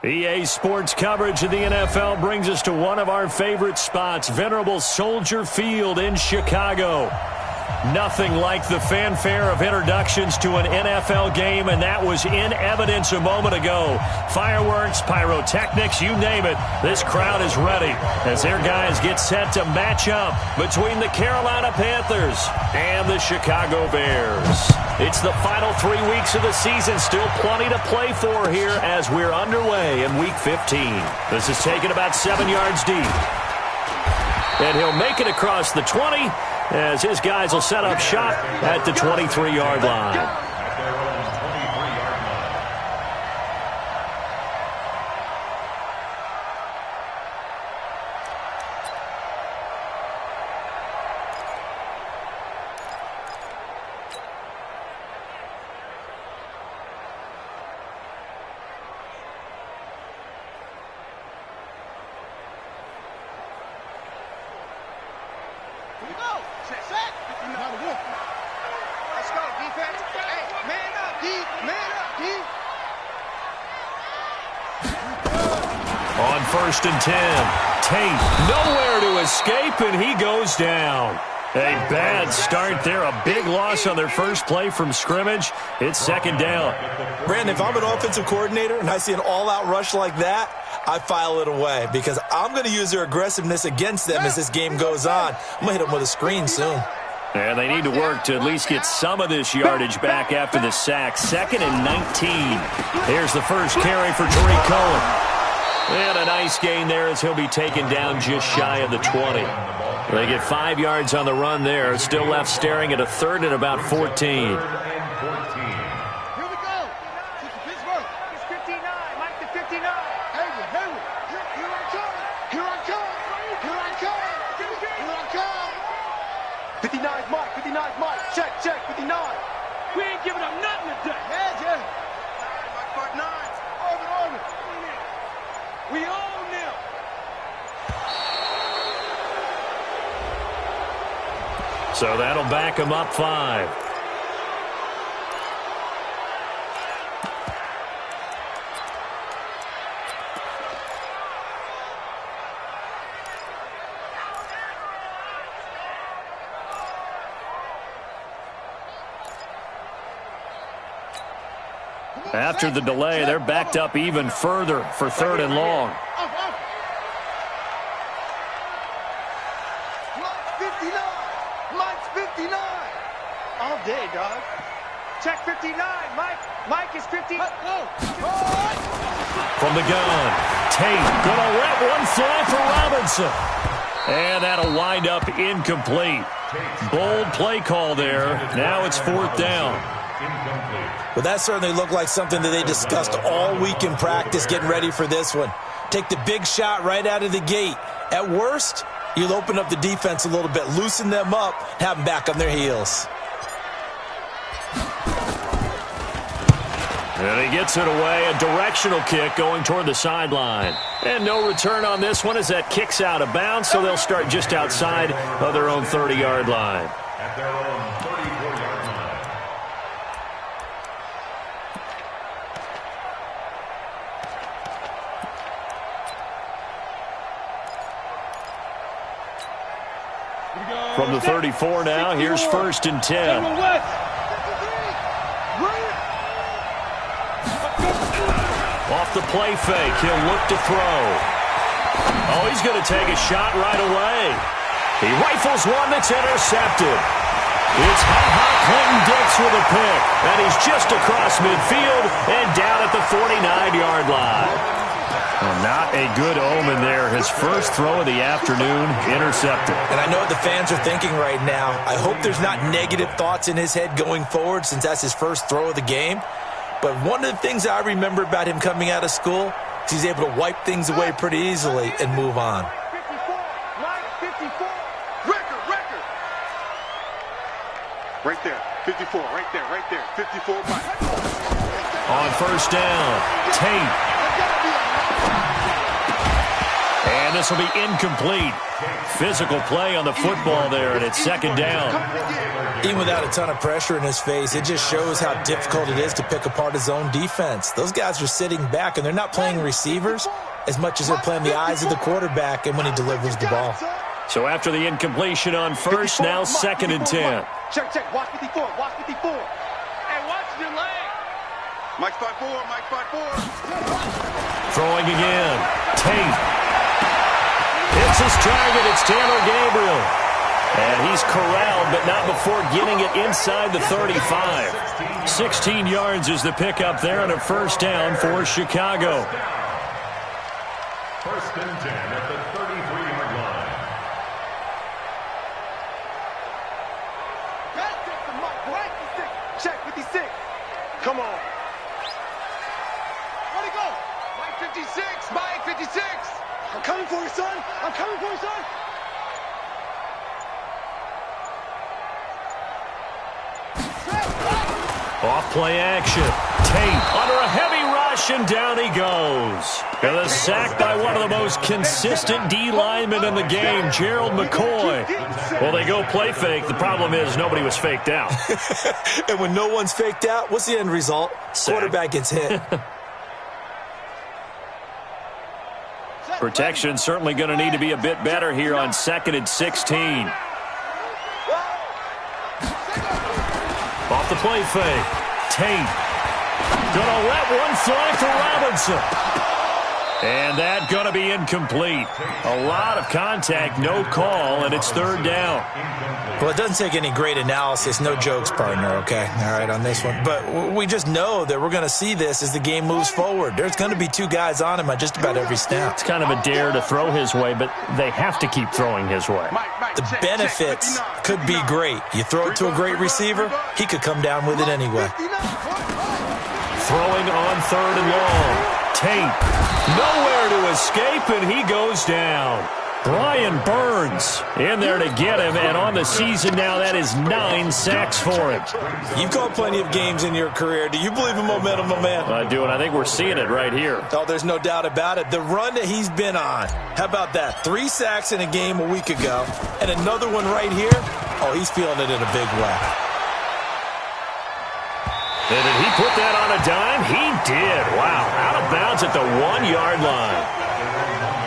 EA Sports coverage of the NFL brings us to one of our favorite spots, venerable Soldier Field in Chicago. Nothing like the fanfare of introductions to an NFL game, and that was in evidence a moment ago. Fireworks, pyrotechnics, you name it. This crowd is ready as their guys get set to match up between the Carolina Panthers and the Chicago Bears. It's the final 3 weeks of the season. Still plenty to play for here as we're underway in Week 15. This is taken about 7 yards deep. And he'll make it across the 20 as his guys will set up shop at the 23-yard line. On 1st and 10, Tate nowhere to escape, and he goes down. A bad start there, a big loss on their first play from scrimmage. It's 2nd down. Brandon, if I'm an offensive coordinator and I see an all-out rush like that, I file it away because I'm going to use their aggressiveness against them as this game goes on. I'm going to hit them with a screen soon. And they need to work to at least get some of this yardage back after the sack. 2nd and 19. Here's the first carry for Tariq Cohen. And a nice gain there as he'll be taken down just shy of the 20. They get 5 yards on the run there. Still left staring at a 3rd and about 14. So that'll back him up 5. After the delay, they're backed up even further for 3rd and long. Day, dog. Check 59. Mike is 50. From the gun, Tate gonna let one fly for Robinson. And that'll wind up incomplete. Bold play call there. Now it's 4th down. Well, that certainly looked like something that they discussed all week in practice getting ready for this one. Take the big shot right out of the gate. At worst, you'll open up the defense a little bit, loosen them up, have them back on their heels. And he gets it away, a directional kick going toward the sideline. And no return on this one as that kick's out of bounds, so they'll start just outside of their own 30-yard line. At their own 34-yard line. From the 34 now, here's 1st and 10. Off the play fake, he'll look to throw. Oh, he's going to take a shot right away. He rifles one that's intercepted. It's Ha-Ha Clinton-Dix with a pick, and he's just across midfield and down at the 49-yard line. Well, not a good omen there. His first throw of the afternoon, intercepted. And I know what the fans are thinking right now. I hope there's not negative thoughts in his head going forward since that's his first throw of the game. But one of the things I remember about him coming out of school is he's able to wipe things away pretty easily and move on. 54, Mike, 54. Record. Right there, 54, right there, 54, Mike. On 1st down, Tate. And this will be incomplete. Physical play on the football there, and it's second down. Even without a ton of pressure in his face, it just shows how difficult it is to pick apart his own defense. Those guys are sitting back, and they're not playing receivers as much as they're playing the eyes of the quarterback and when he delivers the ball. So after the incompletion on first, now second and 10. Check. Watch 54. Hey, watch your leg. Mike 5-4. Throwing again. Tate. Hits his target. It's Taylor Gabriel. And he's corralled, but not before getting it inside the 35. 16 yards is the pickup there, and a first down for Chicago. First and 10 at the 33-yard line. Check 56. Come on. Where'd he go? Mike 56. I'm coming for you, son. Off play action. Tate under a heavy rush, and down he goes. And a sack by one of the most consistent D linemen in the game, Gerald McCoy. Well, they go play fake. The problem is nobody was faked out. And when no one's faked out, what's the end result? Sack. Quarterback gets hit. Protection certainly going to need to be a bit better here on second and 16. Off the play fake. Tate. Gonna let one fly for Robinson. And that gonna be incomplete. A lot of contact, no call, and it's third down. Well, it doesn't take any great analysis. No jokes, partner, okay? All right, on this one. But we just know that we're going to see this as the game moves forward. There's going to be two guys on him on just about every snap. It's kind of a dare to throw his way, but they have to keep throwing his way. The benefits could be great. You throw it to a great receiver, he could come down with it anyway. Throwing on third and long. Tate. Nowhere to escape, and he goes down. Brian Burns in there to get him, and on the season now, that is 9 sacks for him. You've called plenty of games in your career. Do you believe in momentum, my man? I do, and I think we're seeing it right here. Oh, there's no doubt about it. The run that he's been on, how about that? 3 sacks in a game a week ago, and another one right here. Oh, he's feeling it in a big way. And did he put that on a dime? He did. Wow, out of bounds at the 1-yard line.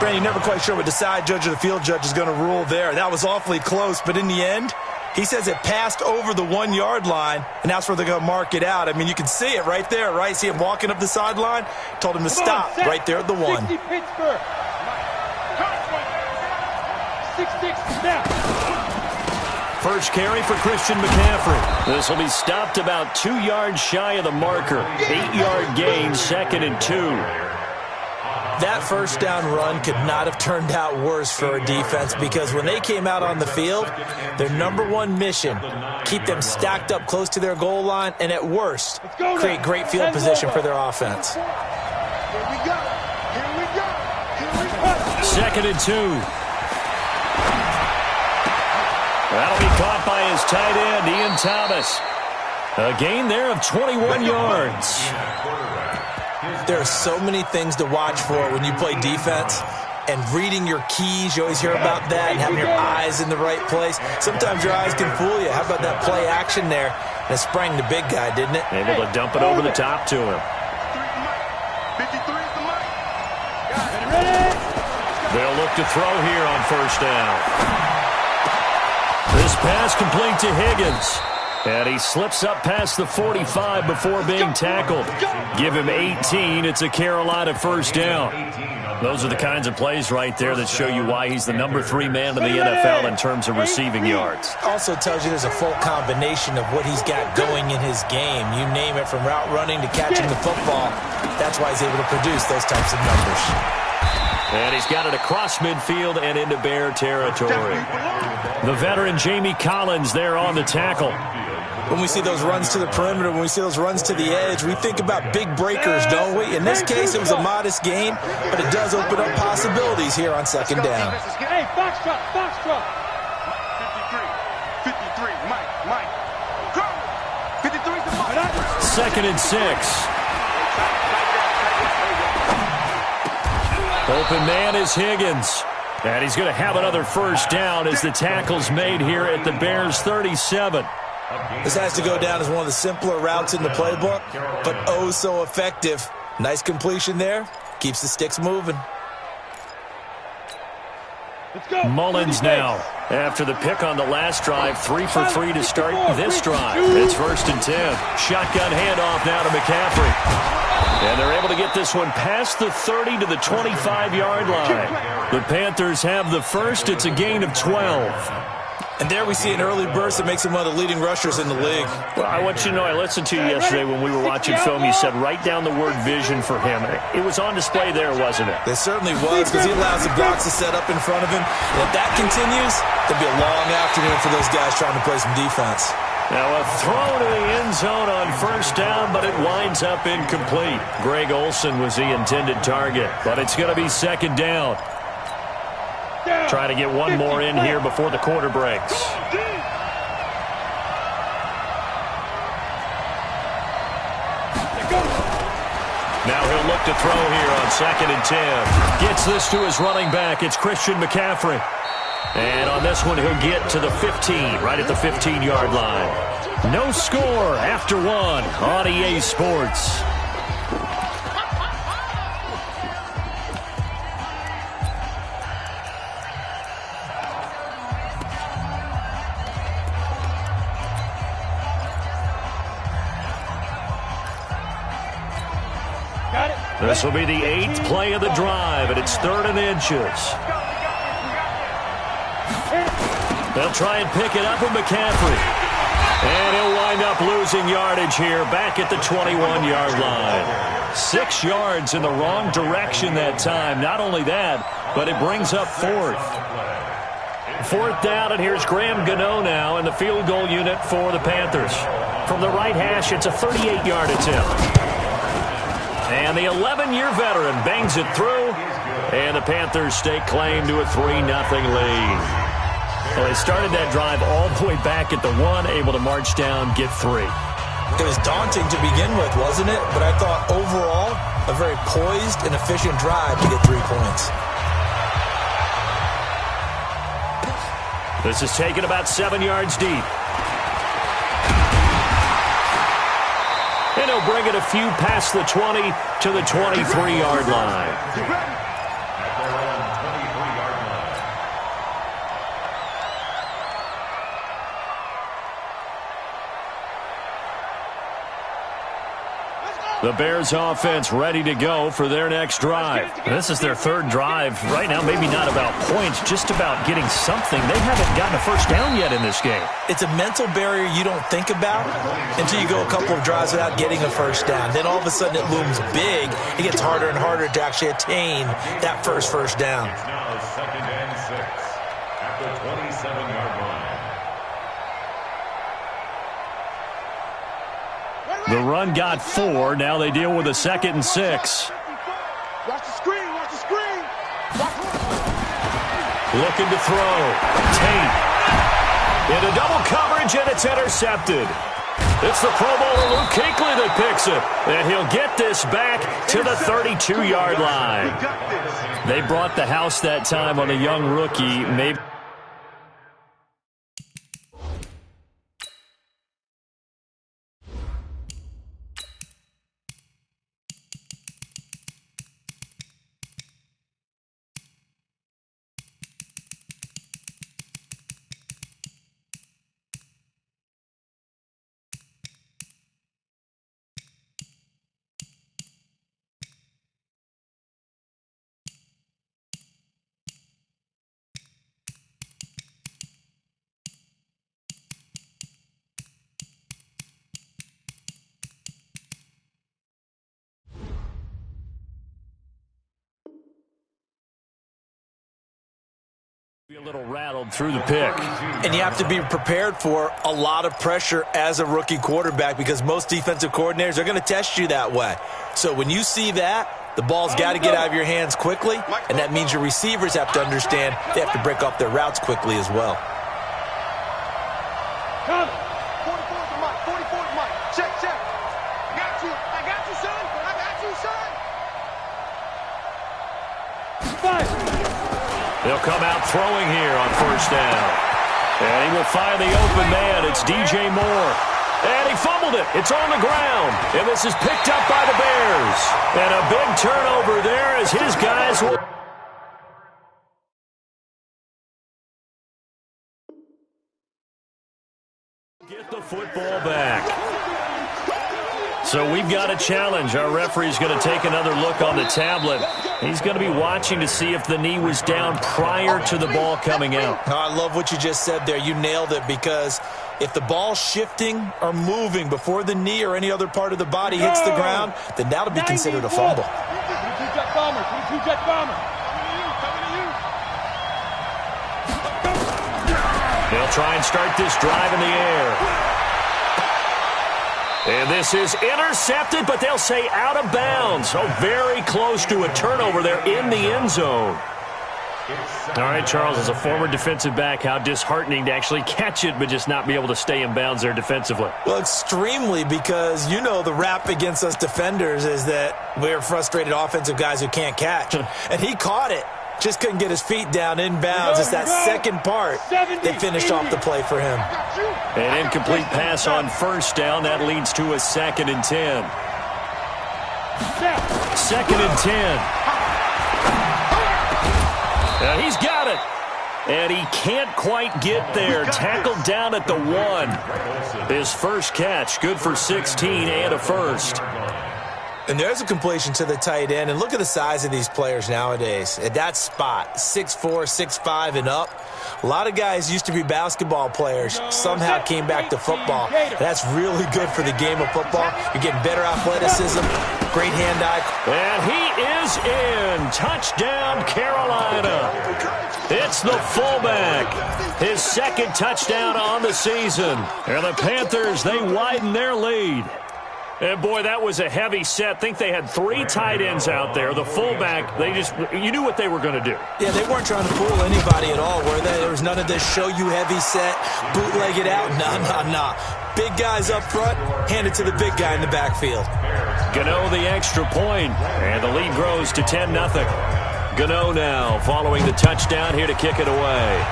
Brandon, you're never quite sure what the side judge or the field judge is going to rule there. That was awfully close, but in the end, he says it passed over the 1-yard line, and that's where they're going to mark it out. I mean, you can see it right there, right? See him walking up the sideline? Told him to stop right there at the 1. 60 Pittsburgh. 6-6 snap. First carry for Christian McCaffrey. This will be stopped about 2 yards shy of the marker. 8-yard gain, second and 2. That first down run could not have turned out worse for a defense, because when they came out on the field, their number one mission, keep them stacked up close to their goal line, and at worst, create great field position for their offense. Here we go. Second and 2. That'll be caught by his tight end, Ian Thomas. A gain there of 21 yards. There are so many things to watch for when you play defense, and reading your keys, you always hear about that, and having your eyes in the right place. Sometimes your eyes can fool you. How about that play action there? And it sprang the big guy, didn't it? Able to dump it over the top to him. 53 is the mic. They'll look to throw here on first down. This pass complete to Higgins. And he slips up past the 45 before being tackled. Give him 18. It's a Carolina first down. Those are the kinds of plays right there that show you why he's the number 3 man in the NFL in terms of receiving yards. Also tells you there's a full combination of what he's got going in his game. You name it, from route running to catching the football. That's why he's able to produce those types of numbers. And he's got it across midfield and into Bear territory. The veteran Jamie Collins there on the tackle. When we see those runs to the perimeter, when we see those runs to the edge, we think about big breakers, don't we? In this case, it was a modest gain, but it does open up possibilities here on second down. Hey, foxtrot. 53, Mike. Go. 53 is the mic. Second and 6. Open man is Higgins. And he's going to have another first down as the tackle's made here at the Bears' 37. This has to go down as one of the simpler routes in the playbook, but oh so effective. Nice completion there. Keeps the sticks moving. Mullins now. After the pick on the last drive, 3 for 3 to start this drive. It's 1st and 10. Shotgun handoff now to McCaffrey. And they're able to get this one past the 30 to the 25-yard line. The Panthers have the first. It's a gain of 12. And there we see an early burst that makes him one of the leading rushers in the league. Well, I want you to know, I listened to you yesterday when we were watching film. You said write down the word vision for him. It was on display there, wasn't it? It certainly was, because he allows the blocks to set up in front of him. And if that continues, there'll be a long afternoon for those guys trying to play some defense. Now a throw to the end zone on first down, but it winds up incomplete. Greg Olsen was the intended target, but it's going to be 2nd down. Try to get one more in here before the quarter breaks. Now he'll look to throw here on 2nd and 10. Gets this to his running back. It's Christian McCaffrey. And on this one, he'll get to the 15, right at the 15-yard line. No score after 1 on EA Sports. This will be the 8th play of the drive, and it's 3rd and inches. They'll try and pick it up with McCaffrey. And he'll wind up losing yardage here back at the 21-yard line. 6 yards in the wrong direction that time. Not only that, but it brings up 4th. 4th down, and here's Graham Gano now in the field goal unit for the Panthers. From the right hash, it's a 38-yard attempt. And the 11-year veteran bangs it through, and the Panthers stake claim to a 3-0 lead. Well, they started that drive all the way back at the 1, able to march down, get 3. It was daunting to begin with, wasn't it? But I thought overall, a very poised and efficient drive to get 3 points. This is taken about 7 yards deep. And he'll bring it a few past the 20 to the 23-yard line. The Bears offense ready to go for their next drive. This is their 3rd drive. Right now, maybe not about points, just about getting something. They haven't gotten a first down yet in this game. It's a mental barrier you don't think about until you go a couple of drives without getting a first down. Then all of a sudden it looms big. It gets harder and harder to actually attain that first down. It's now 2nd and 6 at the 27-yard line. The run got 4. Now they deal with a 2nd and 6. Watch the screen. Watch the screen. Looking to throw. Tate. Into double coverage, and it's intercepted. It's the Pro Bowler Luke Kuechly that picks it. And he'll get this back to the 32-yard line. They brought the house that time on a young rookie. Maybe. Be a little rattled through the pick. And you have to be prepared for a lot of pressure as a rookie quarterback because most defensive coordinators are going to test you that way. So when you see that, the ball's got to get out of your hands quickly, and that means your receivers have to understand they have to break off their routes quickly as well. 44 to Mike. 44 to Mike. Check. I got you, son. I got you, son. They'll come out throwing here on first down. And he will find the open man. It's DJ Moore. And he fumbled it. It's on the ground. And this is picked up by the Bears. And a big turnover there as his guys will... get the football back. So we've got a challenge. Our referee's going to take another look on the tablet. He's going to be watching to see if the knee was down prior to the ball coming out. Oh, I love what you just said there. You nailed it, because if the ball's shifting or moving before the knee or any other part of the body hits the ground, then that'll be considered a fumble. They'll try and start this drive in the air. And this is intercepted, but they'll say out of bounds. So very close to a turnover there in the end zone. All right, Charles, as a former defensive back, how disheartening to actually catch it but just not be able to stay in bounds there defensively. Well, extremely, because you know the rap against us defenders is that we're frustrated offensive guys who can't catch. And he caught it. Just couldn't get his feet down in bounds. It's that second part that finished off the play for him. An incomplete pass on first down. That leads to a 2nd and 10. 2nd and 10. He's got it. And he can't quite get there. Tackled down at the 1. His first catch, good for 16 and a first. And there's a completion to the tight end. And look at the size of these players nowadays. At that spot, 6'4", 6'5", and up. A lot of guys used to be basketball players, somehow came back to football. And that's really good for the game of football. You're getting better athleticism, great hand-eye. And he is in. Touchdown, Carolina. It's the fullback. His 2nd touchdown on the season. And the Panthers, they widen their lead. And, boy, that was a heavy set. I think they had 3 tight ends out there. The fullback, you knew what they were going to do. Yeah, they weren't trying to fool anybody at all, were they? There was none of this show-you heavy set, bootleg it out. Nah. Big guys up front, hand it to the big guy in the backfield. Gano the extra point, and the lead grows to 10-0. Gano now following the touchdown here to kick it away.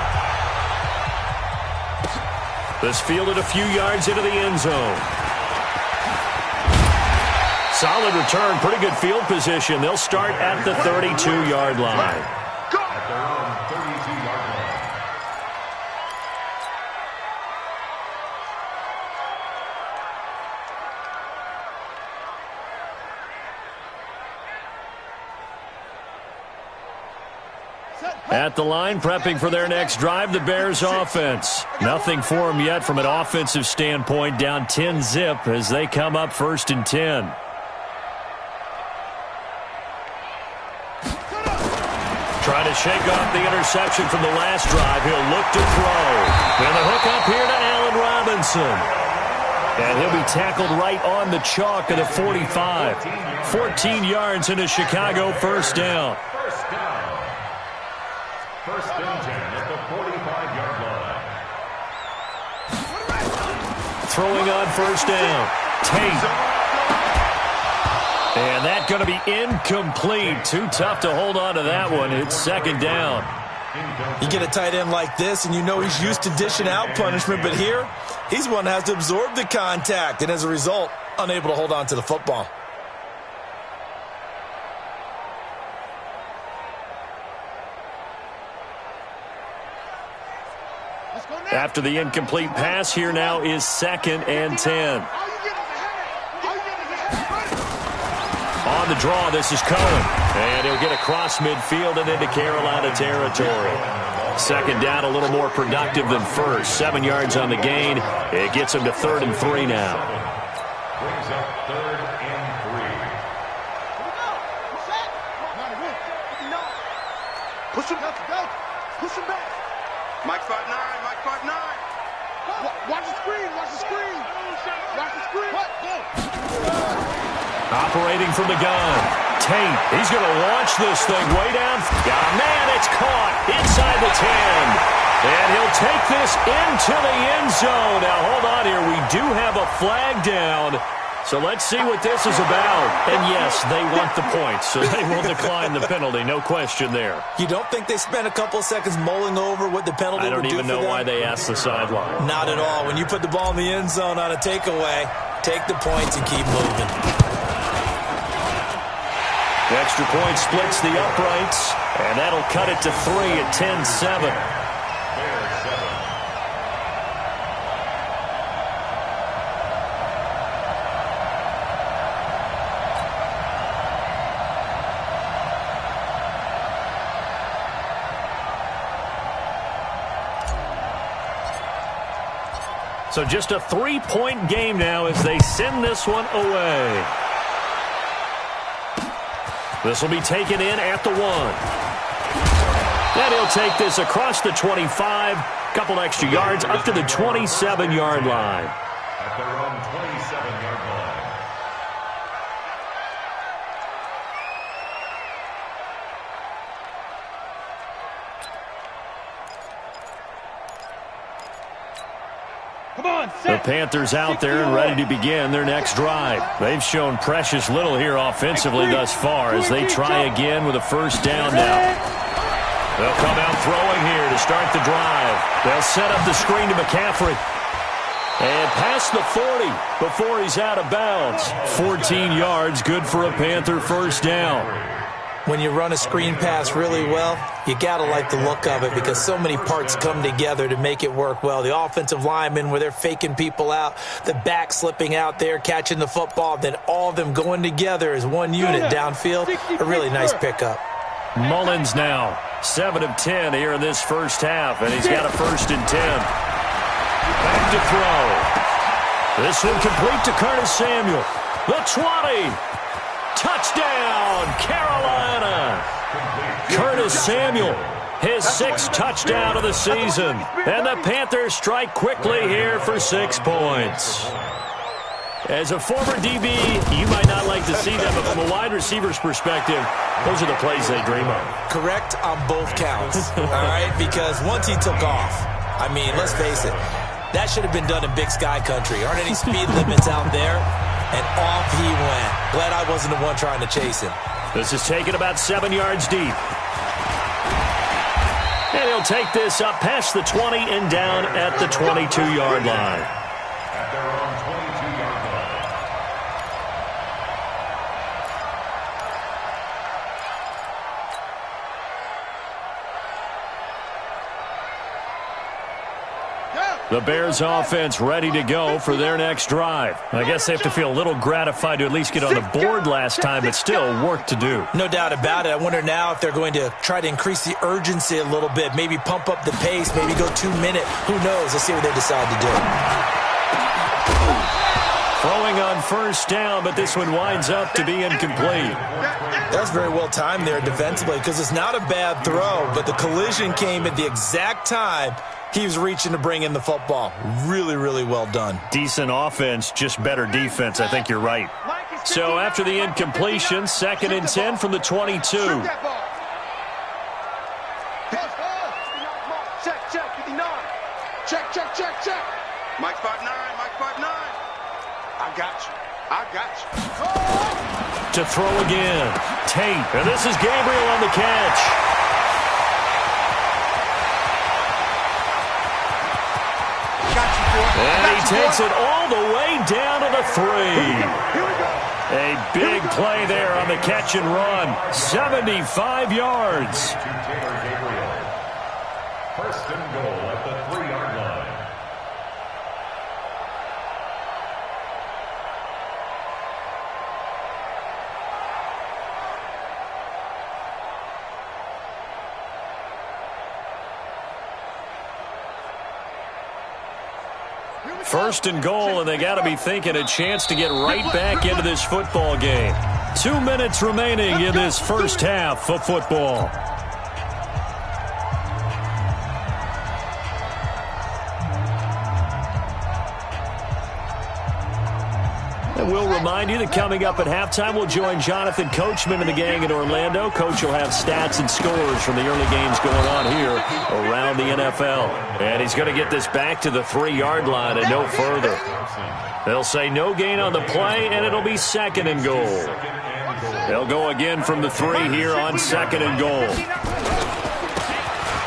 This fielded a few yards into the end zone. Solid return, pretty good field position. They'll start at the 32-yard line. At the line, prepping for their next drive, the Bears offense. Nothing for them yet from an offensive standpoint, down 10-zip as they come up 1st and 10. Trying to shake off the interception from the last drive. He'll look to throw. And the hook up here to Allen Robinson. And he'll be tackled right on the chalk at the 45. 14 yards into Chicago, first down. First and 10 at the 45-yard line. Throwing on first down. Tate. And that's going to be incomplete. Too tough to hold on to that one. It's 2nd down. You get a tight end like this, and you know he's used to dishing out punishment, but here, he's one that has to absorb the contact, and as a result, unable to hold on to the football. After the incomplete pass, here now is 2nd and 10. On the draw, this is Cohen. And he'll get across midfield and into Carolina territory. 2nd down, a little more productive than first. 7 yards on the gain. It gets him to 3rd and 3 now. Brings up 3rd and 3. Push him back. Mike 5'9", Mike 5'9". Watch the screen. Operating from the gun. Tate, he's going to launch this thing way down. Man, it's caught inside the 10. And he'll take this into the end zone. Now, hold on here. We do have a flag down. So let's see what this is about. And yes, they want the points, so they will decline the penalty. No question there. You don't think they spent a couple of seconds mulling over what the penalty would do for them? I don't even know why they asked the sideline. Not at all. When you put the ball in the end zone on a takeaway, take the points and keep moving. The extra point splits the uprights, and that'll cut it to 3 at 10-7. So just a 3-point game now as they send this one away. This will be taken in at the 1. And he'll take this across the 25. Couple extra yards up to the 27-yard line. At their own 27-yard line. The Panthers out there and ready to begin their next drive. They've shown precious little here offensively thus far as they try again with a first down now. They'll come out throwing here to start the drive. They'll set up the screen to McCaffrey. And past the 40 before he's out of bounds. 14 yards, good for a Panther first down. When you run a screen pass really well, you got to like the look of it because so many parts come together to make it work well. The offensive linemen, where they're faking people out, the back slipping out there, catching the football, then all of them going together as one unit downfield. A really nice pickup. Mullins now, 7 of 10 here in this first half, and he's got a 1st and 10. Back to throw. This one complete to Curtis Samuel. The 20. Touchdown, Carolina. Curtis Samuel, his 6th touchdown of the season. And the Panthers strike quickly here for 6 points. As a former DB, you might not like to see that, but from a wide receiver's perspective, those are the plays they dream of. Correct on both counts, all right? Because once he took off, I mean, let's face it, that should have been done in Big Sky Country. Aren't any speed limits out there? And off he went. Glad I wasn't the one trying to chase him. This is taken about 7 yards deep. And he'll take this up past the 20 and down at the 22-yard line. At their own 22-yard line. The Bears offense ready to go for their next drive. I guess they have to feel a little gratified to at least get on the board last time, but still work to do. No doubt about it. I wonder now if they're going to try to increase the urgency a little bit, maybe pump up the pace, maybe go 2 minute. Who knows? Let's see what they decide to do. Throwing on first down, but this one winds up to be incomplete. That's very well timed there defensively because it's not a bad throw, but the collision came at the exact time he was reaching to bring in the football. Really, really well done. Decent offense, just better defense. I think you're right. So after the incompletion, 2nd and 10 from the 22. Check, 59. Check. Mike 5'9", Mike 5'9". I got you. To throw again. Tate. And this is Gabriel on the catch. And he takes it all the way down to the 3. A big play there on the catch and run. 75 yards. First and goal at the 3-yard line. First and goal, and they got to be thinking a chance to get right back into this football game. 2 minutes remaining in this first half of football. And we'll remind you that coming up at halftime, we'll join Jonathan Coachman and the gang in Orlando. Coach will have stats and scores from the early games going on here around the NFL. And he's going to get this back to the 3-yard line and no further. They'll say no gain on the play, and it'll be 2nd and goal. They'll go again from the 3 here on 2nd and goal.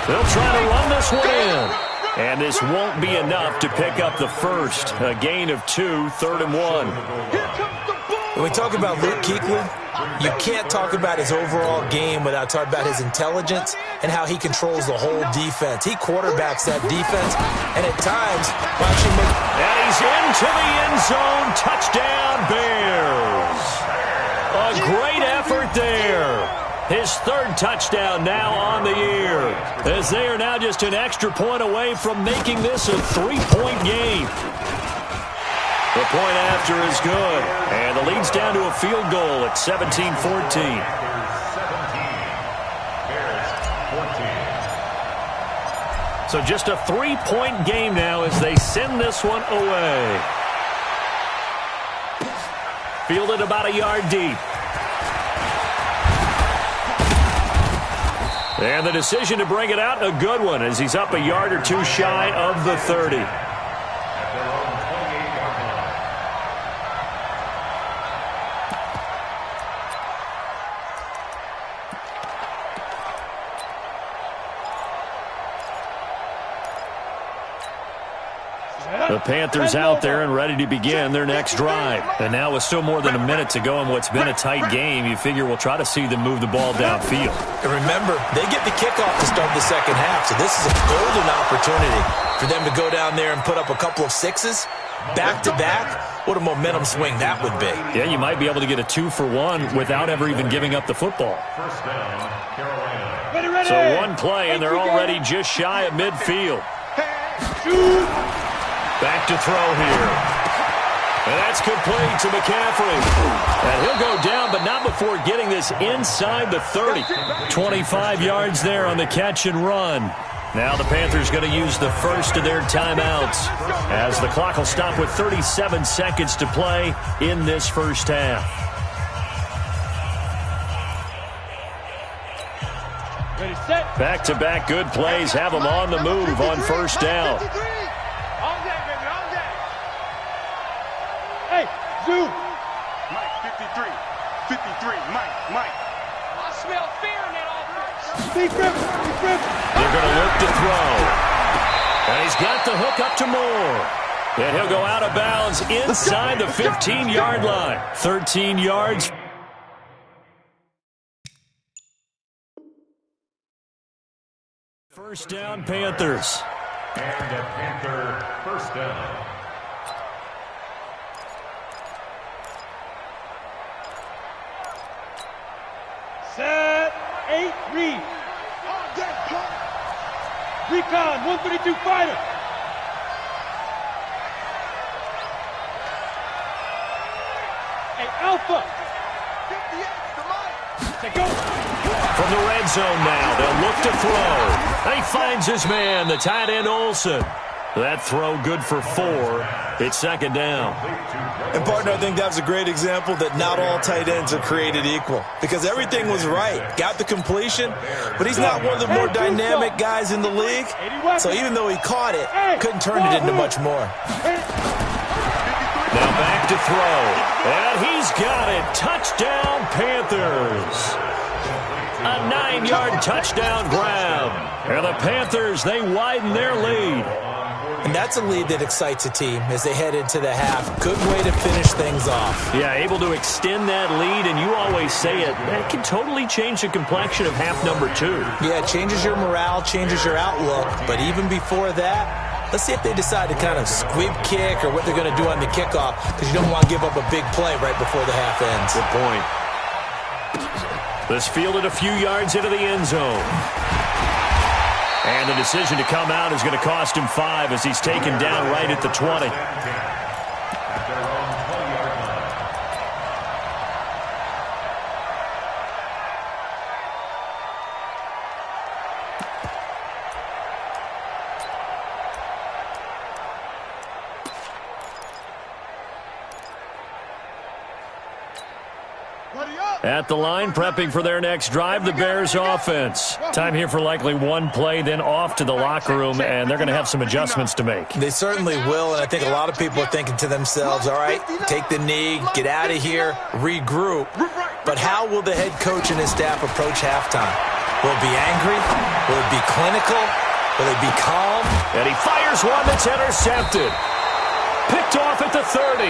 They'll try to run this one in. And this won't be enough to pick up the first. A gain of 2, 3rd and 1. When we talk about Luke Kuechly, you can't talk about his overall game without talking about his intelligence and how he controls the whole defense. He quarterbacks that defense, and at times, and he's into the end zone. Touchdown, Bears. A great effort there. His 3rd touchdown now on the year, as they are now just an extra point away from making this a 3-point game. The point after is good, and the lead's down to a field goal at 17-14. So just a 3-point game now as they send this one away. Fielded about a yard deep. And the decision to bring it out, a good one, as he's up a yard or 2 shy of the 30. The Panthers out there and ready to begin their next drive. And now with still more than a minute to go in what's been a tight game, you figure we'll try to see them move the ball downfield. And remember, they get the kickoff to start the second half, so this is a golden opportunity for them to go down there and put up a couple of 6s back-to-back. What a momentum swing that would be. Yeah, you might be able to get a 2-for-1 without ever even giving up the football. First down, Carolina. So one play, and they're already just shy of midfield. Back to throw here. And that's complete to McCaffrey. And he'll go down, but not before getting this inside the 30. 25 yards there on the catch and run. Now the Panthers going to use the first of their timeouts, as the clock will stop with 37 seconds to play in this first half. Back-to-back good plays have them on the move on first down. Mike, 53, Mike. I smell fear in that offense. They're going to look to throw. And he's got the hook up to Moore. And he'll go out of bounds inside the 15-yard line. 13 yards. First down, Panthers. And a Panther first down. Set, 8, read. Recon, 132 fighter. Hey, Alpha. Go. From the red zone now, they'll look to throw. And he finds his man, the tight end Olsen. That throw good for 4. It's second down. And, partner, I think that was a great example that not all tight ends are created equal, because everything was right. Got the completion, but he's not one of the more dynamic guys in the league. So even though he caught it, couldn't turn it into much more. Now back to throw. And he's got it. Touchdown, Panthers. A 9-yard touchdown grab. And the Panthers, they widen their lead. And that's a lead that excites a team as they head into the half. Good way to finish things off. Yeah, able to extend that lead, and you always say it, that can totally change the complexion of half number 2. Yeah, it changes your morale, changes your outlook. But even before that, let's see if they decide to kind of squib kick or what they're going to do on the kickoff, because you don't want to give up a big play right before the half ends. Good point. This fielded a few yards into the end zone. And the decision to come out is going to cost him 5 as he's taken down right at the 20. At the line, prepping for their next drive, the Bears offense. Time here for likely one play, then off to the locker room, and they're going to have some adjustments to make. They certainly will, and I think a lot of people are thinking to themselves, all right, take the knee, get out of here, regroup. But how will the head coach and his staff approach halftime? Will it be angry? Will it be clinical? Will it be calm? And he fires one that's intercepted. Picked off at the 30.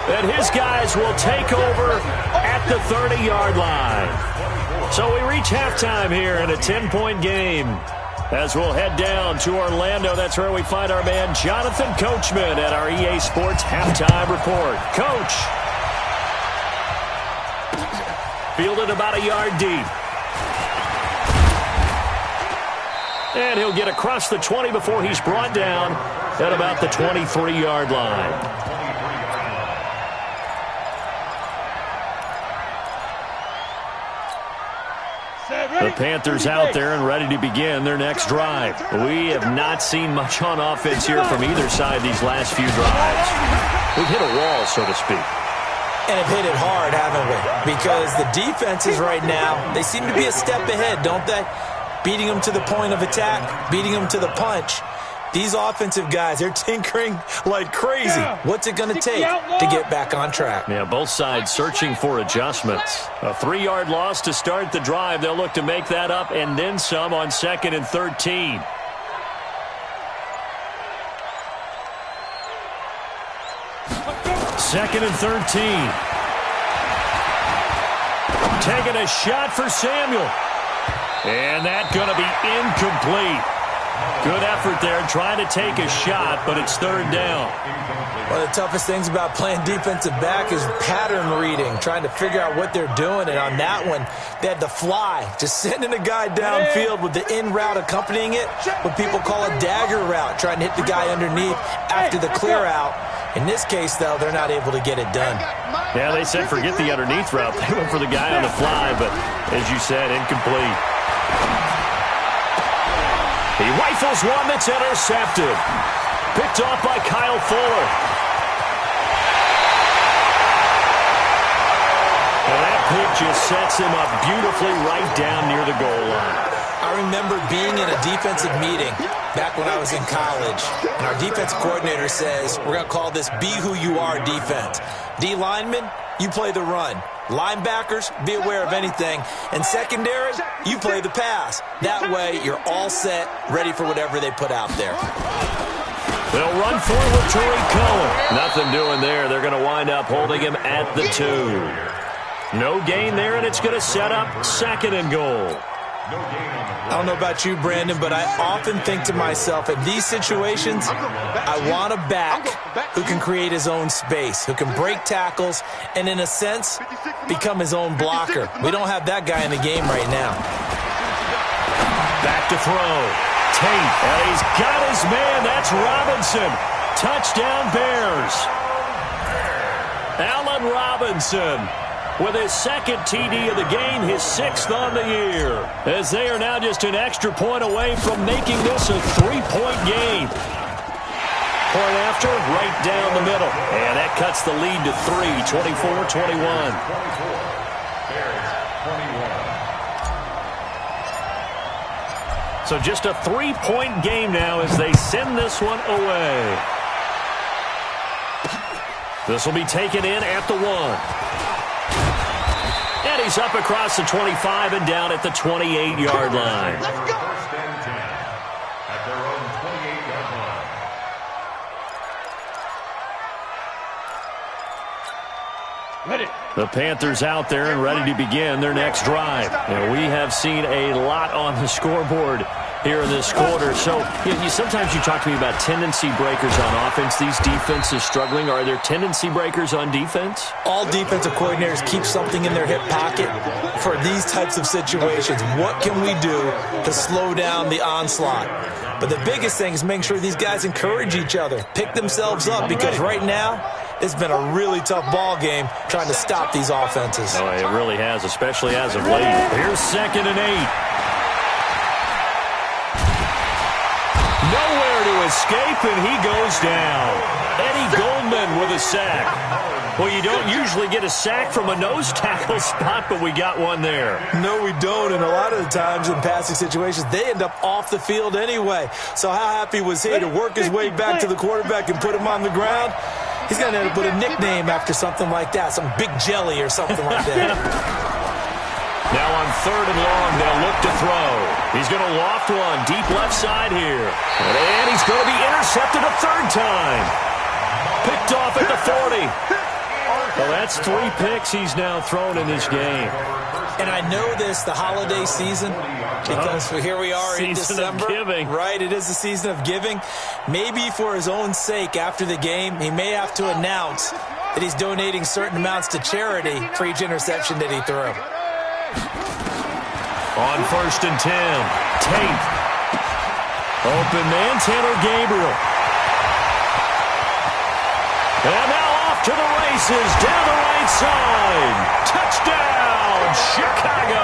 And his guys will take over at the 30-yard line. So we reach halftime here in a 10-point game. As we'll head down to Orlando, that's where we find our man Jonathan Coachman at our EA Sports Halftime Report. Coach. Fielded about a yard deep. And he'll get across the 20 before he's brought down at about the 23-yard line. The Panthers out there and ready to begin their next drive. We have not seen much on offense here from either side these last few drives. We've hit a wall, so to speak. And have hit it hard, haven't we? Because the defenses right now, they seem to be a step ahead, don't they? Beating them to the point of attack, beating them to the punch. These offensive guys, they're tinkering like crazy. What's it going to take to get back on track? Yeah, both sides searching for adjustments. A 3-yard loss to start the drive. They'll look to make that up and then some on 2nd and 13. Second and 13. Taking a shot for Samuel. And that's going to be incomplete. Good effort there trying to take a shot, but it's 3rd down. One of the toughest things about playing defensive back is pattern reading, trying to figure out what they're doing. And on that one, they had the fly, just sending a guy downfield with the in route accompanying it, what people call a dagger route, trying to hit the guy underneath after the clear out. In this case, though, they're not able to get it done. Yeah, they said forget the underneath route. They went for the guy on the fly, but as you said, incomplete. He rifles one that's intercepted. Picked off by Kyle Fuller. And that pick just sets him up beautifully right down near the goal line. I remember being in a defensive meeting back when I was in college, and our defensive coordinator says, we're going to call this Be Who You Are defense. D linemen, you play the run. Linebackers, be aware of anything. And secondary, you play the pass. That way, you're all set, ready for whatever they put out there. They'll run forward to Cohen. Nothing doing there. They're going to wind up holding him at the 2. No gain there, and it's going to set up 2nd and goal. I don't know about you, Brandon, but I often think to myself, in these situations, I want a back who can create his own space, who can break tackles, and in a sense, become his own blocker. We don't have that guy in the game right now. Back to throw. Tate, and he's got his man. That's Robinson. Touchdown, Bears. Allen Robinson with his 2nd TD of the game, his 6th on the year. As they are now just an extra point away from making this a 3-point game. Point after, right down the middle. And that cuts the lead to 3, 24-21. So just a 3-point game now as they send this one away. This will be taken in at the 1. And he's up across the 25 and down at the 28-yard line. First and 10 at their own 28-yard line. Ready. The Panthers out there and ready to begin their next drive. And we have seen a lot on the scoreboard here in this quarter. So sometimes you talk to me about tendency breakers on offense. These defenses struggling. Are there tendency breakers on defense? All defensive coordinators keep something in their hip pocket for these types of situations. What can we do to slow down the onslaught? But the biggest thing is making sure these guys encourage each other, pick themselves up, because right now it's been a really tough ball game trying to stop these offenses. Oh, it really has, especially as of late. Here's 2nd and 8. Nowhere to escape, and he goes down. Eddie Goldman with a sack. Well, you don't usually get a sack from a nose tackle spot, but we got one there. No, we don't, and a lot of the times in passing situations, they end up off the field anyway. So how happy was he to work his way back to the quarterback and put him on the ground? He's going to end up with a nickname after something like that, some Big Jelly or something like that. Now on 3rd and long, they'll look to throw. He's going to loft one deep left side here. And he's going to be intercepted a 3rd time. Picked off at the 40. Well, that's 3 picks he's now thrown in this game. And I know this, the holiday season, because here we are in December. Season of giving. Right, it is the season of giving. Maybe for his own sake after the game, he may have to announce that he's donating certain amounts to charity for each interception that he threw. On 1st and 10, Tate. Open man, Taylor Gabriel. And now off to the races, down the right side. Touchdown, Chicago.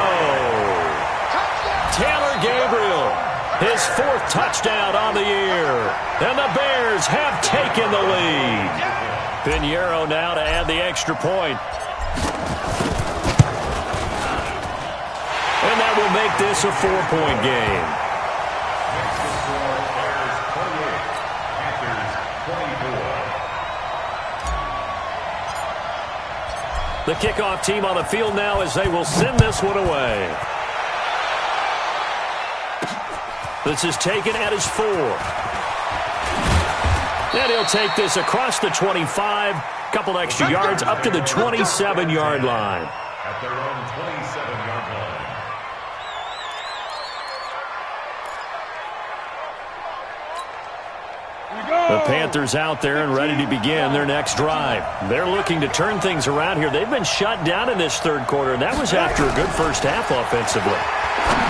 Taylor Gabriel, his 4th touchdown on the year. And the Bears have taken the lead. Pinheiro now to add the extra point. And that will make this a 4-point game. The kickoff team on the field now as they will send this one away. This is taken at his 4. And he'll take this across the 25. Couple extra yards up to the 27-yard line. At their own 27-yard line. The Panthers out there and ready to begin their next drive. They're looking to turn things around here. They've been shut down in this 3rd quarter, and that was after a good first half offensively.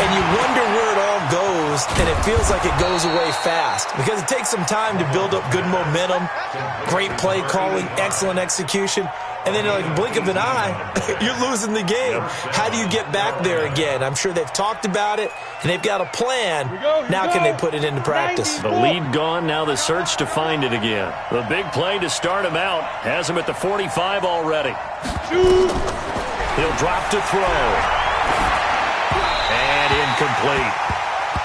And you wonder where it all goes, and it feels like it goes away fast because it takes some time to build up good momentum, great play calling, excellent execution, and then like a blink of an eye, you're losing the game. How do you get back there again? I'm sure they've talked about it, and they've got a plan. Now can they put it into practice? The lead gone, now the search to find it again. The big play to start him out has him at the 45 already. He'll drop to throw. And incomplete.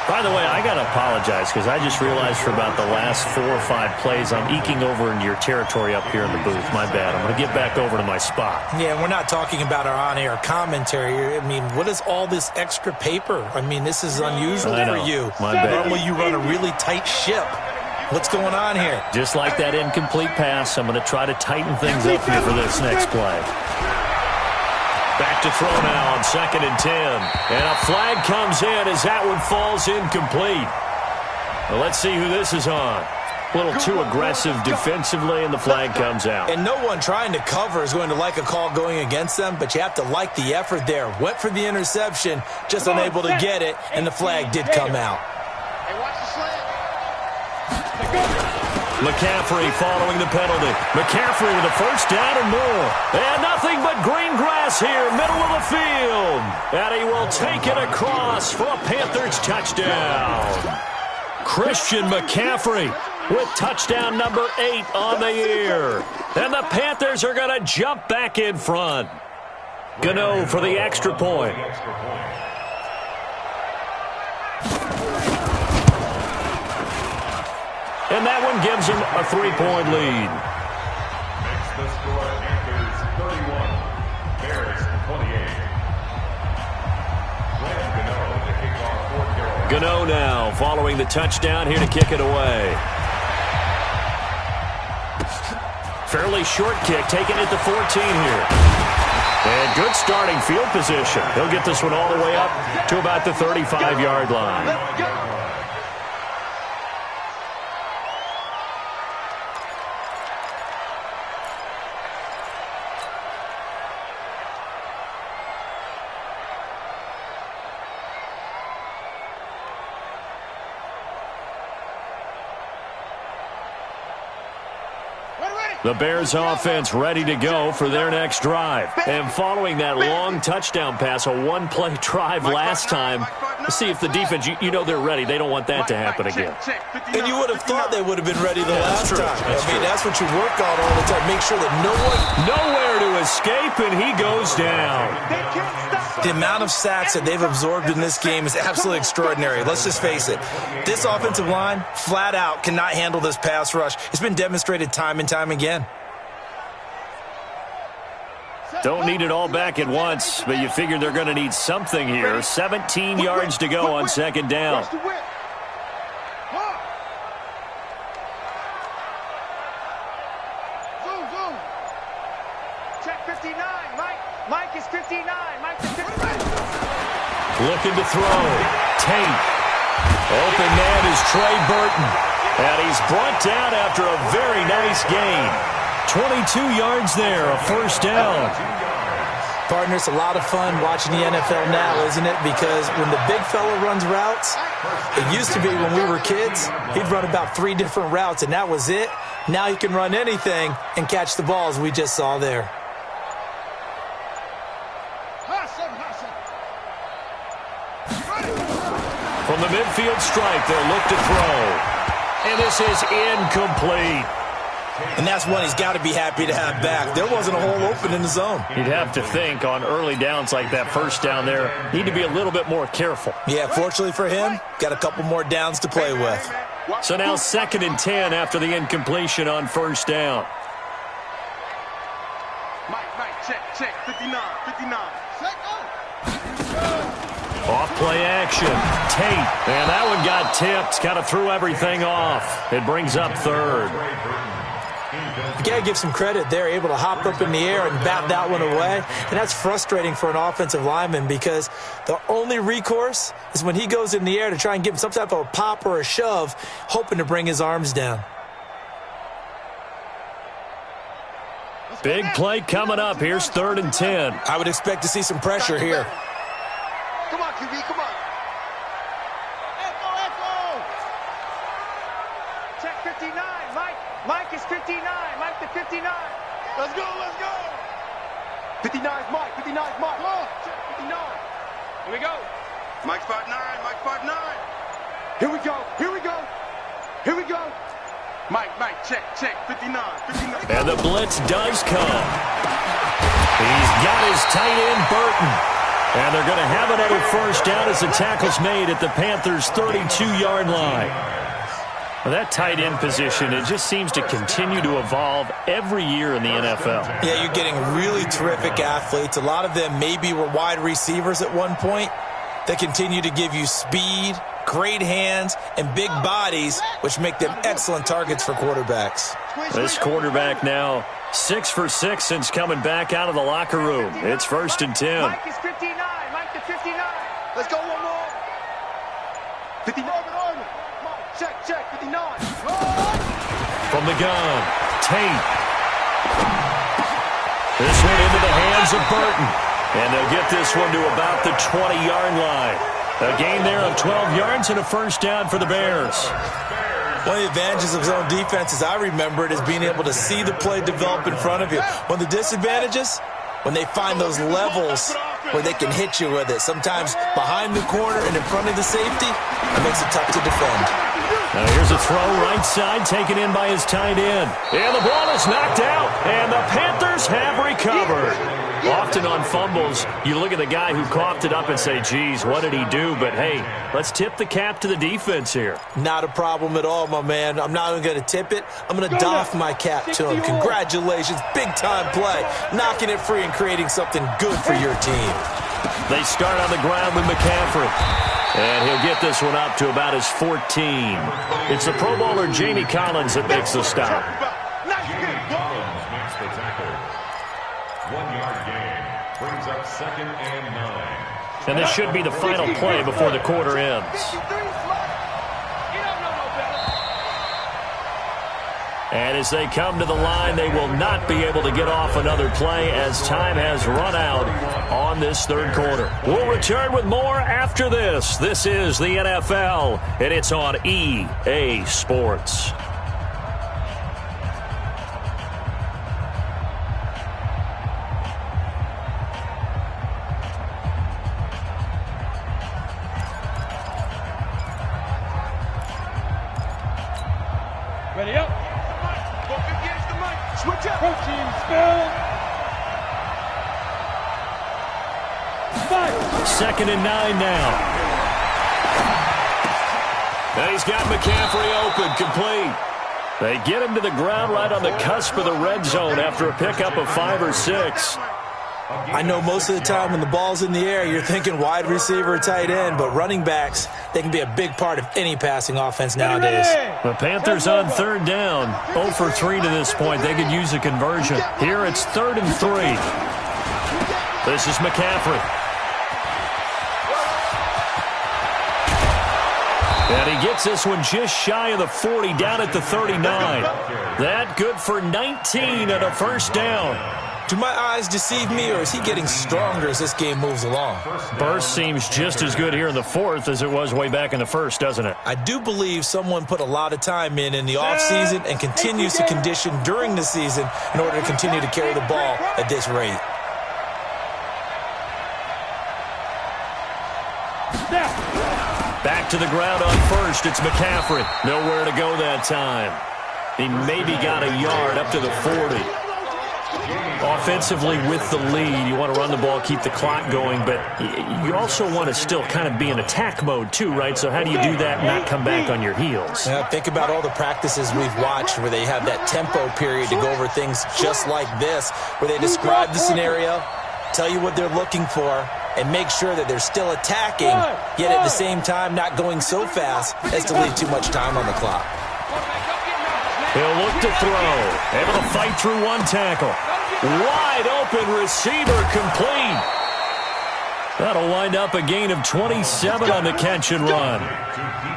By the way, I got to apologize because I just realized for about the last 4 or 5 plays I'm eking over into your territory up here in the booth. My bad. I'm going to get back over to my spot. Yeah, we're not talking about our on-air commentary. I mean, what is all this extra paper? I mean, this is unusual for you. My bad. Normally you run a really tight ship. What's going on here? Just like that incomplete pass, I'm going to try to tighten things up here for this next play. Back to throw now on 2nd and 10. And a flag comes in as that one falls incomplete. Well, let's see who this is on. A little too aggressive defensively, and the flag comes out. And no one trying to cover is going to like a call going against them, but you have to like the effort there. Went for the interception, just unable to get it, and the flag did come out. Hey, watch the slant. McCaffrey following the penalty. McCaffrey with a 1st down and more. And nothing but green grass here, middle of the field. And he will take it across for a Panthers touchdown. Christian McCaffrey with touchdown number 8 on the year. And the Panthers are going to jump back in front. Gano for the extra point. And that one gives them a 3-point lead. Makes the score Panthers 31, Bears 28. Gano now following the touchdown here to kick it away. Fairly short kick taken at the 14 here. And good starting field position. He'll get this one all the way up to about the 35-yard line. The Bears offense ready to go for their next drive. And following that long touchdown pass, a one-play drive last time, let's see if the defense, you know they're ready. They don't want that to happen again. And you would have thought they would have been ready the last time. That's what you work on all the time. Make sure that nowhere to escape, and he goes down. The amount of sacks that they've absorbed in this game is absolutely extraordinary. Let's just face it. This offensive line, flat out, cannot handle this pass rush. It's been demonstrated time and time again. Don't need it all back at once, but you figure they're going to need something here. 17 yards to go on second down. Check 59. Mike is 59. Mike is 59. Looking to throw. Tate. Open man is Trey Burton. And he's brought down after a very nice gain. 22 yards there, a first down. Partner, it's a lot of fun watching the NFL now, isn't it? Because when the big fella runs routes, it used to be when we were kids, he'd run about 3 different routes, and that was it. Now he can run anything and catch the balls we just saw there. From the midfield stripe, they'll look to throw. And this is incomplete. And that's one he's got to be happy to have back. There wasn't a hole open in the zone. You'd have to think on early downs like that first down there, need to be a little bit more careful. Yeah, fortunately for him, got a couple more downs to play with. So now 2nd and 10 after the incompletion on first down. Mike, check, 59. Off play action. Tate. And that one got tipped. Kind of threw everything off. It brings up 3rd. You got to give some credit. They're able to hop up in the air and bat that one away. And that's frustrating for an offensive lineman because the only recourse is when he goes in the air to try and give him some type of a pop or a shove, hoping to bring his arms down. Big play coming up. Here's 3rd and 10. I would expect to see some pressure here. Come on, QB, come on. Echo. Check 59. Mike is 59. Mike to 59. Let's go. 59 is Mike. 59 is Mike. Check 59. Here we go. Mike's 5'9". Mike's 5'9". Here we go. Mike, check. 59. And the blitz does come. He's got his tight end, Burton. And they're going to have another first down as the tackle's made at the Panthers' 32-yard line. Well, that tight end position, it just seems to continue to evolve every year in the NFL. Yeah, you're getting really terrific athletes. A lot of them maybe were wide receivers at one point. They continue to give you speed, great hands, and big bodies, which make them excellent targets for quarterbacks. This quarterback now 6 for 6 since coming back out of the locker room. It's 1st and 10. Mike is 59. Mike to 59. Let's go one more. 59. Check. 59. From the gun, Tate. This one into the hands of Burton. And they'll get this one to about the 20-yard line. A gain there of 12 yards and a first down for the Bears. One of the advantages of zone defense, as I remember it, is being able to see the play develop in front of you. One of the disadvantages, when they find those levels where they can hit you with it. Sometimes behind the corner and in front of the safety, it makes it tough to defend. Now here's a throw right side taken in by his tight end. And the ball is knocked out, and the Panthers have recovered. Often on fumbles, you look at the guy who coughed it up and say, geez, what did he do? But, hey, let's tip the cap to the defense here. Not a problem at all, my man. I'm not even going to tip it. I'm going to doff my cap to him. Congratulations. Big-time play. Knocking it free and creating something good for your team. They start on the ground with McCaffrey. And he'll get this one up to about his 14. It's the Pro Bowler Jamie Collins that makes the stop. Collins makes the tackle. 1-yard gain brings up 2nd and 9. And this should be the final play before the quarter ends. And as they come to the line, they will not be able to get off another play as time has run out on this 3rd quarter. We'll return with more after this. This is the NFL, and it's on EA Sports. Switch up. Coaching spell. 5. 2nd and 9 now. And he's got McCaffrey open, complete. They get him to the ground right on the cusp of the red zone after a pickup of 5 or 6. I know most of the time when the ball's in the air, you're thinking wide receiver, tight end, but running backs, they can be a big part of any passing offense nowadays. The Panthers on 3rd down, 0 for 3 to this point. They could use a conversion. Here it's 3rd and 3. This is McCaffrey. And he gets this one just shy of the 40, down at the 39. That good for 19 and a first down. Do my eyes deceive me, or is he getting stronger as this game moves along? Burst seems just as good here in the 4th as it was way back in the 1st, doesn't it? I do believe someone put a lot of time in the offseason and continues to condition during the season in order to continue to carry the ball at this rate. Back to the ground on 1st. It's McCaffrey. Nowhere to go that time. He maybe got a yard up to the 40. Offensively with the lead, you want to run the ball, keep the clock going, but you also want to still kind of be in attack mode too, right? So how do you do that and not come back on your heels? Yeah, think about all the practices we've watched where they have that tempo period to go over things just like this, where they describe the scenario, tell you what they're looking for, and make sure that they're still attacking, yet at the same time not going so fast as to leave too much time on the clock. He'll look to throw. Able to fight through one tackle. Wide open receiver, complete. That'll wind up a gain of 27 on the catch and run.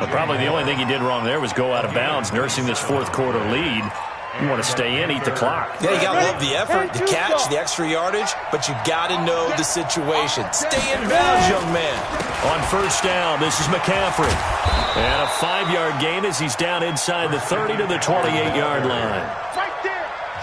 But probably the only thing he did wrong there was go out of bounds, nursing this 4th quarter lead. You want to stay in, eat the clock. Yeah, you got to love the effort, the catch, the extra yardage, but you got to know the situation. Stay in bounds, young man. On 1st down, this is McCaffrey. And a 5-yard gain as he's down inside the 30 to the 28-yard line.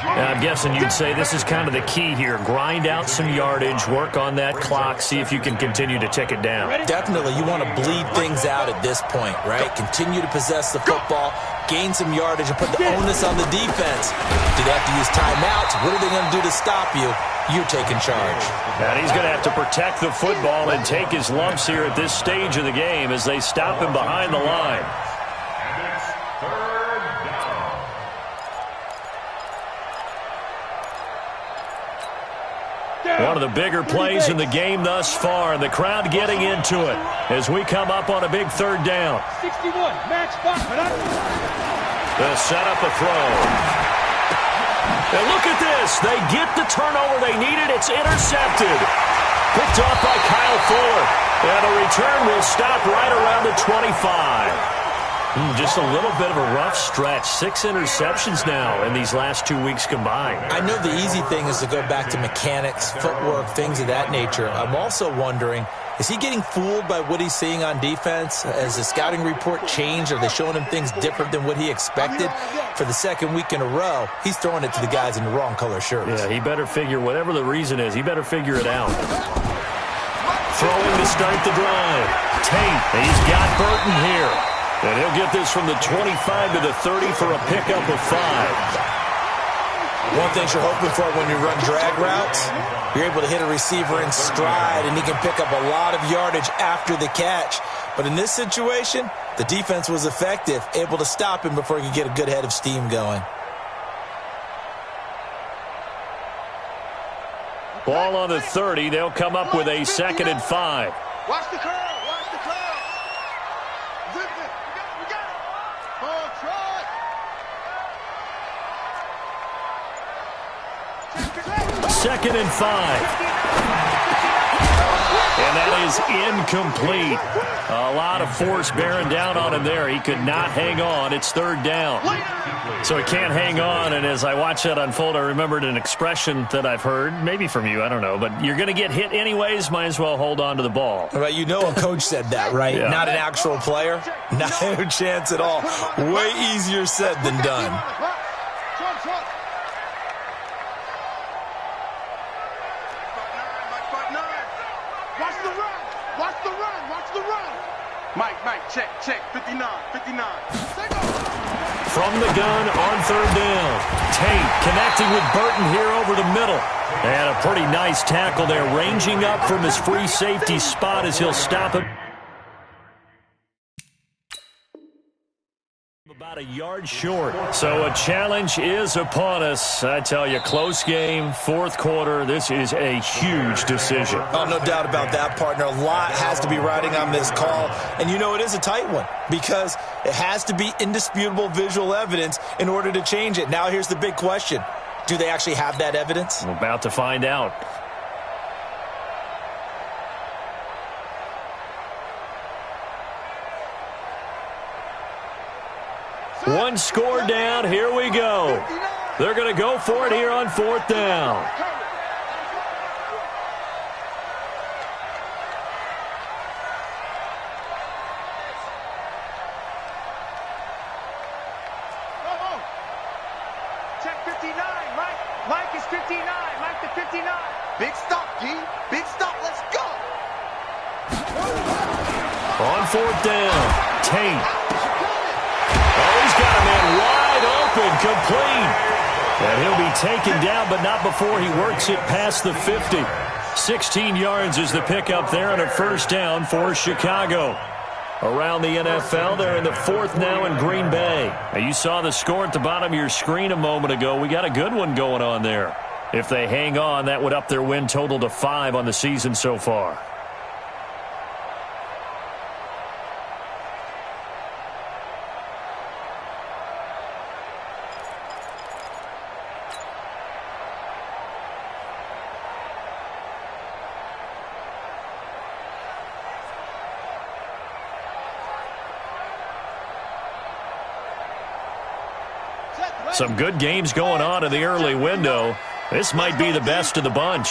Now, I'm guessing you'd say this is kind of the key here. Grind out some yardage, work on that clock, see if you can continue to tick it down. Definitely, you want to bleed things out at this point, right? Continue to possess the football, gain some yardage, and put the onus on the defense. Do they have to use timeouts? What are they going to do to stop you? You're taking charge. And he's going to have to protect the football and take his lumps here at this stage of the game as they stop him behind the line. One of the bigger plays in the game thus far, and the crowd getting into it as we come up on a big 3rd down. 61, match spot. The setup a throw. And look at this. They get the turnover they needed. It's intercepted. Picked off by Kyle Fuller. And a return will stop right around the 25. Just a little bit of a rough stretch. 6 interceptions now in these last 2 weeks combined. I know the easy thing is to go back to mechanics, footwork, things of that nature. I'm also wondering, is he getting fooled by what he's seeing on defense? Has the scouting report changed? Are they showing him things different than what he expected? For the 2nd week in a row, he's throwing it to the guys in the wrong color shirts. Yeah, he better figure, whatever the reason is, he better figure it out. Throwing to start the drive. Tate, he's got Burton here. And he'll get this from the 25 to the 30 for a pickup of 5. One thing you're hoping for when you run drag routes, you're able to hit a receiver in stride, and he can pick up a lot of yardage after the catch. But in this situation, the defense was effective, able to stop him before he could get a good head of steam going. Ball on the 30. They'll come up with a 2nd and 5. Watch the curl. Watch the curl. Zip it. We got it. Oh, try. 2nd and 5. And that is incomplete. A lot of force bearing down on him there. He could not hang on. It's 3rd down. So he can't hang on, and as I watch that unfold, I remembered an expression that I've heard, maybe from you, I don't know, but you're going to get hit anyways, might as well hold on to the ball. Right, you know a coach said that, right? Yeah. Not an actual player. No chance at all. Way easier said than done. Watch the run. Watch the run. Watch the run. Mike, check. 59. from the gun on third down. Tate connecting with Burton here over the middle. And a pretty nice tackle there, ranging up from his free safety spot as he'll stop it. About a yard short. So a challenge is upon us. I tell you, close game, fourth quarter. This is a huge decision. Oh, no doubt about that, partner. A lot has to be riding on this call. And you know, it is a tight one because it has to be indisputable visual evidence in order to change it. Now here's the big question. Do they actually have that evidence? We're about to find out. One score down. Here we go. They're going to go for it here on fourth down. Check 59, Mike. Mike is 59. Mike to 59. Big stop, G. Big stop. Let's go. On fourth down, Tate. Oh, he's got a man wide open, complete. And he'll be taken down, but not before he works it past the 50. 16 yards is the pickup there on a first down for Chicago. Around the NFL, they're in the fourth now in Green Bay. Now, you saw the score at the bottom of your screen a moment ago. We got a good one going on there. If they hang on, that would up their win total to 5 on the season so far. Some good games going on in the early window. This might be the best of the bunch.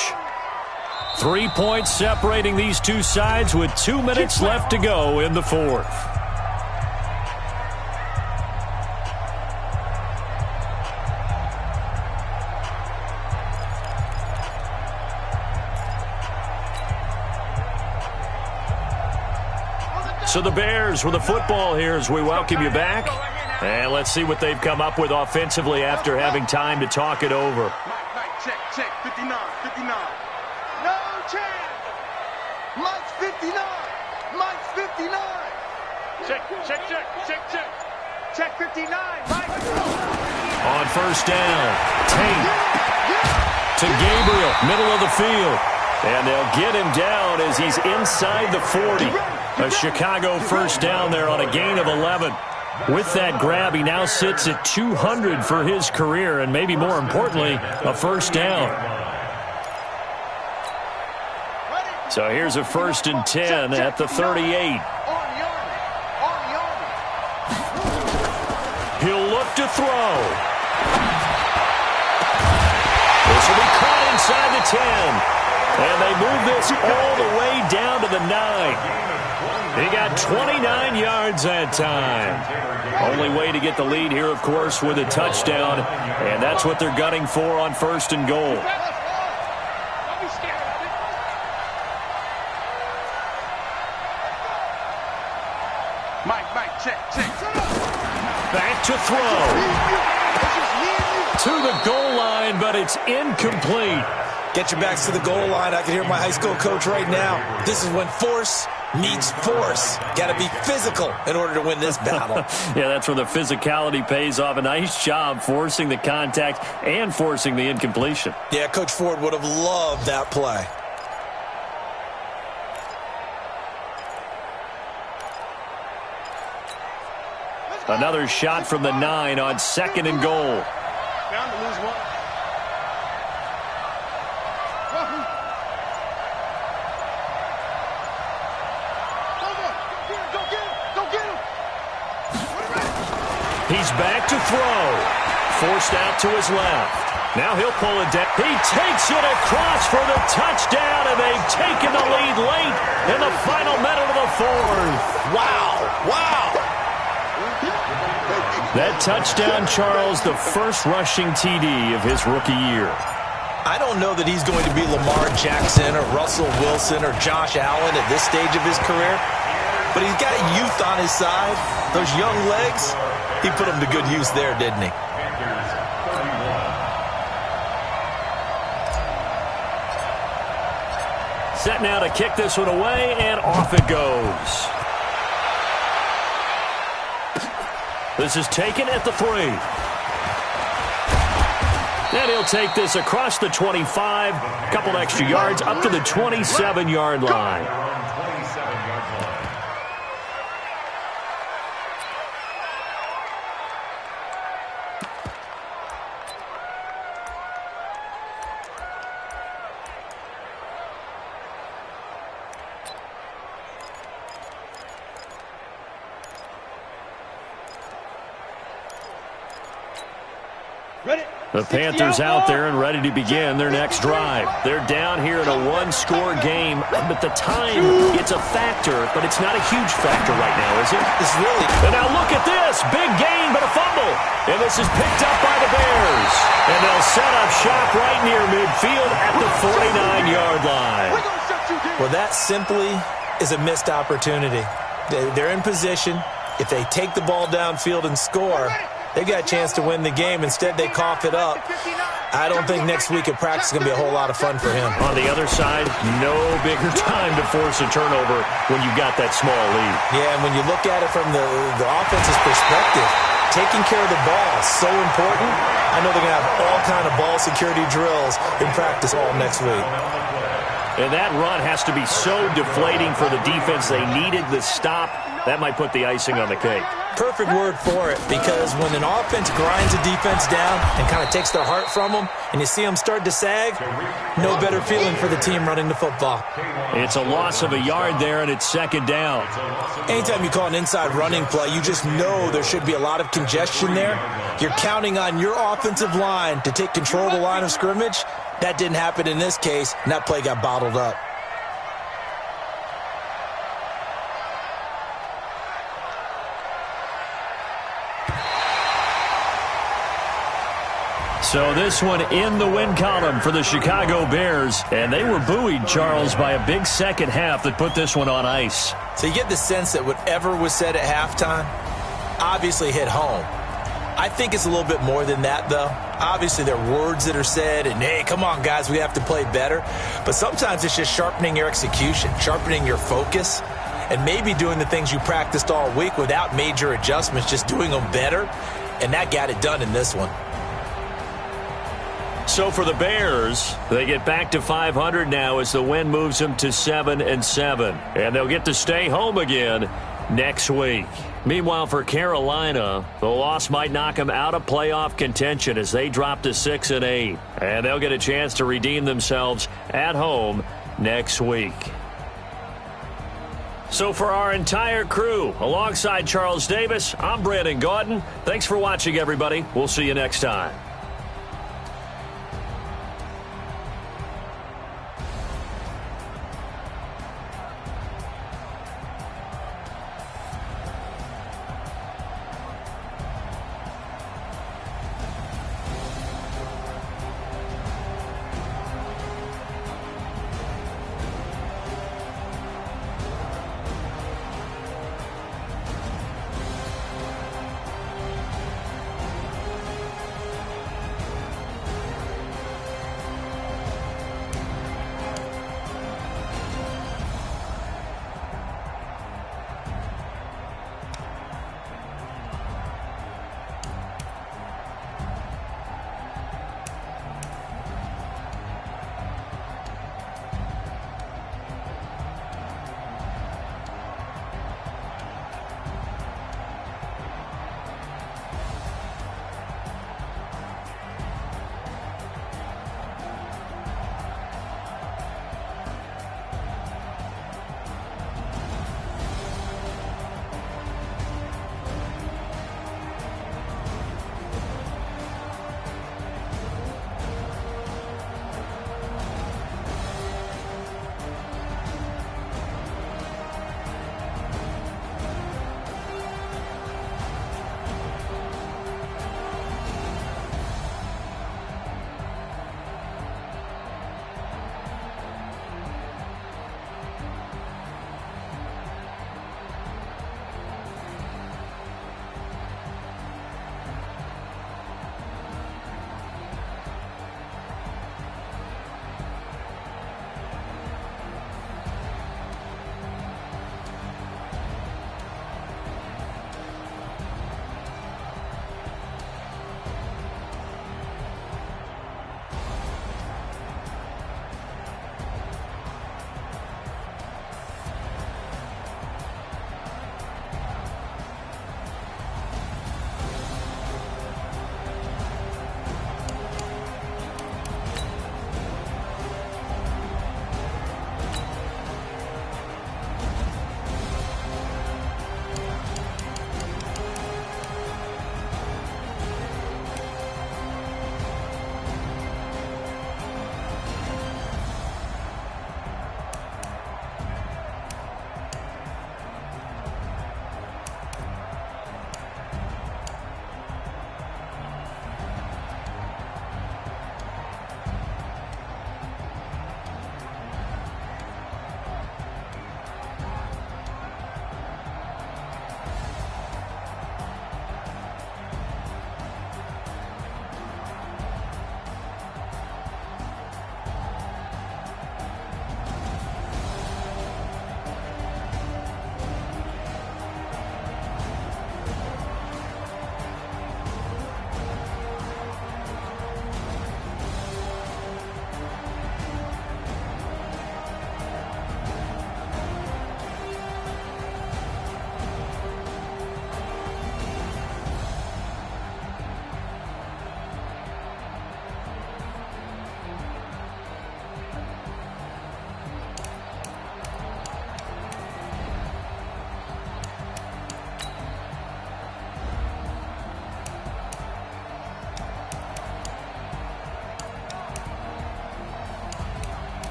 3 points separating these two sides with 2 minutes left to go in the fourth. So the Bears with the football here as we welcome you back. And let's see what they've come up with offensively after having time to talk it over. Mike, check, 59, 59. No chance. Mike's 59. Mike's 59. Check 59, Mike. On first down, Tate to Gabriel, middle of the field. And they'll get him down as he's inside the 40. A Chicago first down there on a gain of 11. With that grab, he now sits at 200 for his career, and maybe more importantly, a first down. So here's a 1st and 10 at the 38. He'll look to throw. This will be caught inside the 10. And they move this all the way down to the 9. He got 29 yards that time. Only way to get the lead here, of course, with a touchdown. And that's what they're gunning for on 1st and goal. Mike, check. Back to throw. To the goal line, but it's incomplete. Get your backs to the goal line. I can hear my high school coach right now. This is when force meets force. Got to be physical in order to win this battle. Yeah, that's where the physicality pays off. A nice job forcing the contact and forcing the incompletion. Yeah, Coach Ford would have loved that play. Another shot from the 9 on 2nd and goal. Bound to lose one. He's back to throw. Forced out to his left. Now he'll pull it down. He takes it across for the touchdown, and they've taken the lead late in the final minute of the fourth. Wow. That touchdown, Charles, the first rushing TD of his rookie year. I don't know that he's going to be Lamar Jackson or Russell Wilson or Josh Allen at this stage of his career, but he's got youth on his side, those young legs. He put them to good use there, didn't he? Panthers 31. Set now to kick this one away, and off it goes. This is taken at the 3. And he'll take this across the 25, a couple extra yards, up to the 27-yard line. The Panthers out there and ready to begin their next drive. They're down here in a one-score game, but the time, it's a factor, but it's not a huge factor right now, is it? It's really. And now look at this. Big gain, but a fumble. And this is picked up by the Bears. And they'll set up shop right near midfield at the 49-yard line. Well, that simply is a missed opportunity. They're in position. If they take the ball downfield and score, they got a chance to win the game. Instead, they cough it up. I don't think next week at practice is going to be a whole lot of fun for him. On the other side, no bigger time to force a turnover when you've got that small lead. Yeah, and when you look at it from the offense's perspective, taking care of the ball is so important. I know they're going to have all kind of ball security drills in practice all next week. And that run has to be so deflating for the defense. They needed the stop. That might put the icing on the cake. Perfect word for it, because when an offense grinds a defense down and kind of takes their heart from them, and you see them start to sag, no better feeling for the team running the football. It's a loss of a yard there, and it's second down. Anytime you call an inside running play, you just know there should be a lot of congestion there. You're counting on your offensive line to take control of the line of scrimmage. That didn't happen in this case, and that play got bottled up. So this one in the win column for the Chicago Bears. And they were buoyed, Charles, by a big second half that put this one on ice. So you get the sense that whatever was said at halftime obviously hit home. I think it's a little bit more than that, though. Obviously, there are words that are said, and, hey, come on, guys, we have to play better. But sometimes it's just sharpening your execution, sharpening your focus, and maybe doing the things you practiced all week without major adjustments, just doing them better. And that got it done in this one. So for the Bears, they get back to 500 now as the win moves them to 7-7. And they'll get to stay home again next week. Meanwhile, for Carolina, the loss might knock them out of playoff contention as they drop to 6-8. And they'll get a chance to redeem themselves at home next week. So for our entire crew, alongside Charles Davis, I'm Brandon Gaudin. Thanks for watching, everybody. We'll see you next time.